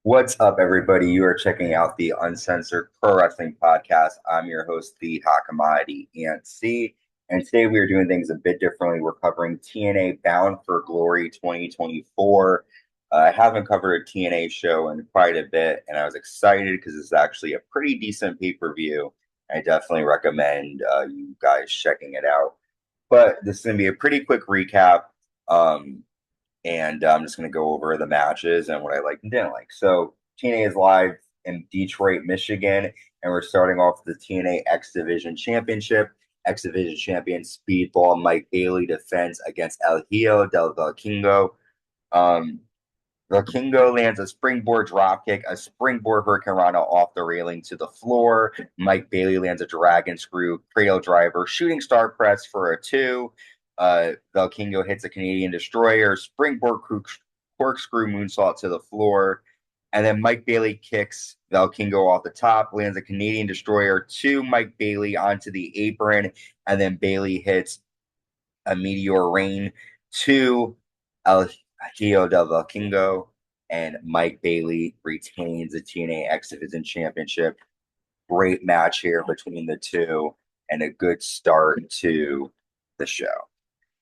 What's up, everybody? You are checking out the Uncensored Pro Wrestling Podcast. I'm your host, the Hot Commodity ENC, and today we are doing things a bit differently. We're covering TNA Bound for Glory 2024. I haven't covered a TNA show in quite a bit, and I was excited because it's actually a pretty decent pay-per-view. I definitely recommend you guys checking it out. But this is going to be a pretty quick recap. Um, and I'm just going to go over the matches and what I liked and didn't like. So TNA is live in Detroit, Michigan, and we're starting off the TNA X Division Championship. X Division champion Speedball Mike Bailey defends against El Hijo del Vikingo. Um, Vikingo lands a springboard dropkick, a springboard hurricanrana off the railing to the floor. Mike Bailey lands a dragon screw, cradle driver, shooting star press for a two. Vikingo hits a Canadian destroyer, springboard corkscrew moonsault to the floor. And then Mike Bailey kicks Vikingo off the top, lands a Canadian destroyer to Mike Bailey onto the apron. And then Bailey hits a meteor rain to El Hijo del Vikingo, and Mike Bailey retains the TNA X Division Championship. Great match here between the two, and a good start to the show.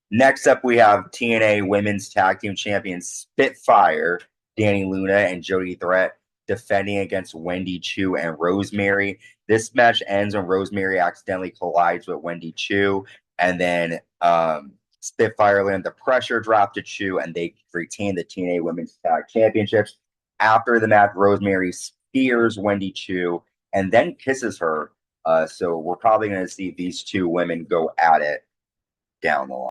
Next up, we have TNA Women's Tag Team Champions SpitFire, Danny Luna and Jody Threat, defending against Wendy, Choo, and Rosemary. This match ends when Rosemary accidentally collides with Wendy Choo, and then SpitFire land the pressure drop to Choo, and they retain the TNA Women's Tag Championships. After the match, Rosemary spears Wendy Choo and then kisses her. So we're probably going to see these two women go at it down the line.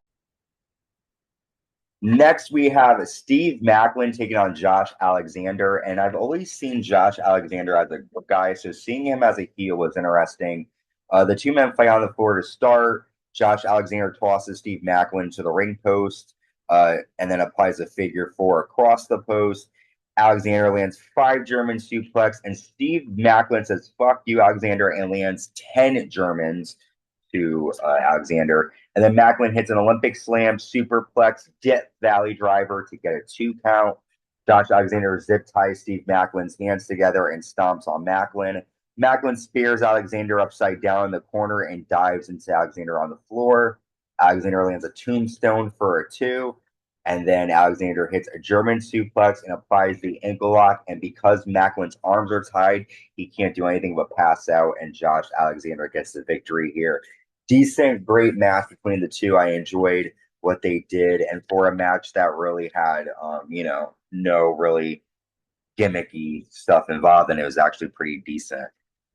Next, we have Steve Maclin taking on Josh Alexander, and I've always seen Josh Alexander as a good guy, so seeing him as a heel was interesting. The two men fight on the floor to start. Josh Alexander tosses Steve Maclin to the ring post, and then applies a figure four across the post. Alexander lands 5 German suplex, and Steve Maclin says, "Fuck you, Alexander," and lands 10 Germans to Alexander. And then Maclin hits an Olympic slam, superplex, Death Valley driver to get a 2 count. Josh Alexander zip ties Steve Macklin's hands together and stomps on Maclin. Maclin spears Alexander upside down in the corner and dives into Alexander on the floor. Alexander lands a tombstone for a 2. And then Alexander hits a German suplex and applies the ankle lock. And because Macklin's arms are tied, he can't do anything but pass out. And Josh Alexander gets the victory here. Decent, great match between the two. I enjoyed what they did, and for a match that really had, no really gimmicky stuff involved, and it was actually pretty decent.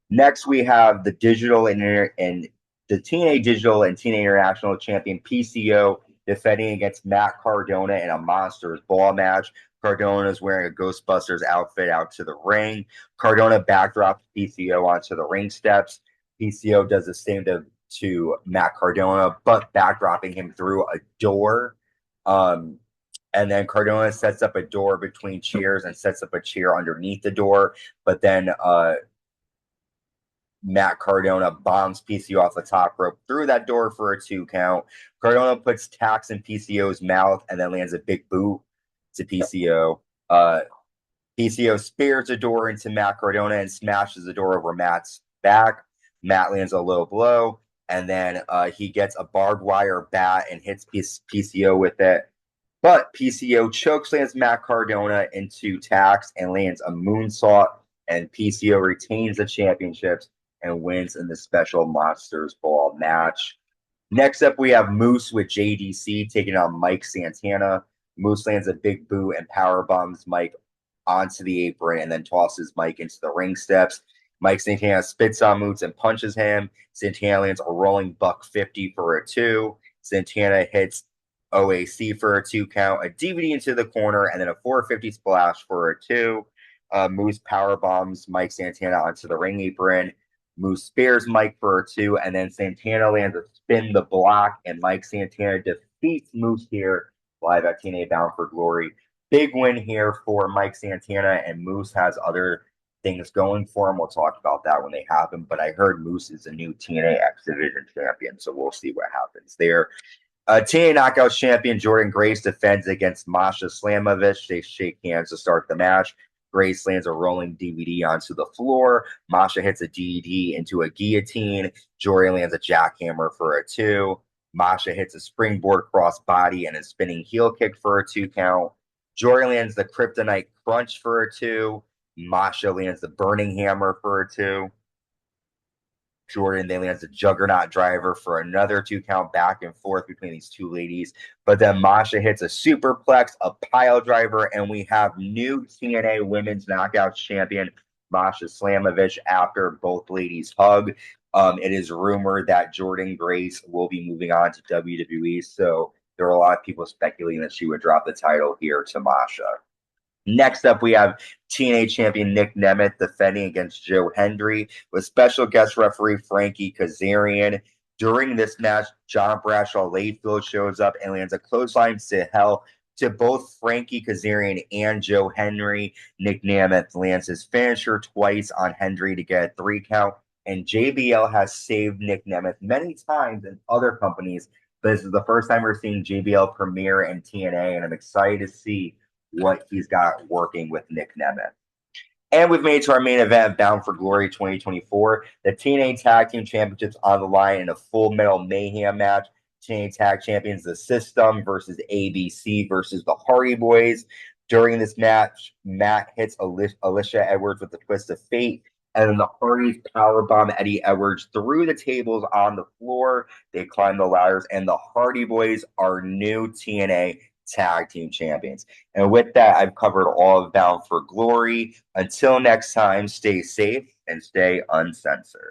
Next, we have the the TNA Digital and TNA International Champion PCO defending against Matt Cardona in a Monsters Ball match. Cardona is wearing a Ghostbusters outfit out to the ring. Cardona backdrops PCO onto the ring steps. PCO does the same to Matt Cardona, but backdropping him through a door. And then Cardona sets up a door between chairs and sets up a chair underneath the door. But then Matt Cardona bombs PCO off the top rope through that door for a 2 count. Cardona puts tacks in PCO's mouth and then lands a big boot to PCO. PCO spears the door into Matt Cardona and smashes the door over Matt's back. Matt lands a low blow, and then he gets a barbed wire bat and hits PCO with it. But PCO chokeslams Matt Cardona into tacks and lands a moonsault, and PCO retains the championships and wins in the Special Monsters Ball match. Next up, we have Moose with JDC taking on Mike Santana. Moose lands a big boot and power bombs Mike onto the apron and then tosses Mike into the ring steps. Mike Santana spits on Moose and punches him. Santana lands a rolling buck 50 for a 2. Santana hits OAC for a 2 count, a DVD into the corner, and then a 450 splash for a 2. Moose power bombs Mike Santana onto the ring apron. Moose spares Mike for a 2, and then Santana lands a spin the block, and Mike Santana defeats Moose here live at TNA Bound for Glory. Big win here for Mike Santana, and Moose has other things going for him. We'll talk about that when they happen, but I heard Moose is a new TNA X Division champion, so we'll see what happens there. TNA Knockouts champion Jordynne Grace defends against Masha Slamovich. They shake hands to start the match. Grace lands a rolling DVD onto the floor. Masha hits a DDT into a guillotine. Jordynne lands a jackhammer for a 2. Masha hits a springboard crossbody and a spinning heel kick for a 2 count. Jordynne lands the kryptonite crunch for a 2. Masha lands the burning hammer for a 2. Jordynne then lands a juggernaut driver for another 2 count, back and forth between these two ladies. But then Masha hits a superplex, a pile driver, and we have new TNA Women's Knockouts champion Masha Slamovich after both ladies hug. It is rumored that Jordynne Grace will be moving on to WWE, so there are a lot of people speculating that she would drop the title here to Masha. Next up, we have TNA Champion Nick Nemeth defending against Joe Hendry with special guest referee Frankie Kazarian. During this match, John Bradshaw Layfield shows up and lands a clothesline to hell to both Frankie Kazarian and Joe Hendry. Nick Nemeth lands his finisher twice on Hendry to get a 3 count. And JBL has saved Nick Nemeth many times in other companies, but this is the first time we're seeing JBL premiere in TNA, and I'm excited to see what he's got working with Nick Nemeth. And we've made it to our main event, Bound for Glory 2024. The TNA Tag Team Championships on the line in a full Metal Mayhem match. TNA Tag Champions, The System versus ABC versus the Hardy Boys. During this match, Matt hits Alicia Edwards with the twist of fate, and then the Hardys powerbomb Eddie Edwards through the tables on the floor. They climb the ladders, and the Hardy Boys are new TNA Tag Team Champions. And with that, I've covered all of Bound for Glory. Until next time, stay safe and stay uncensored.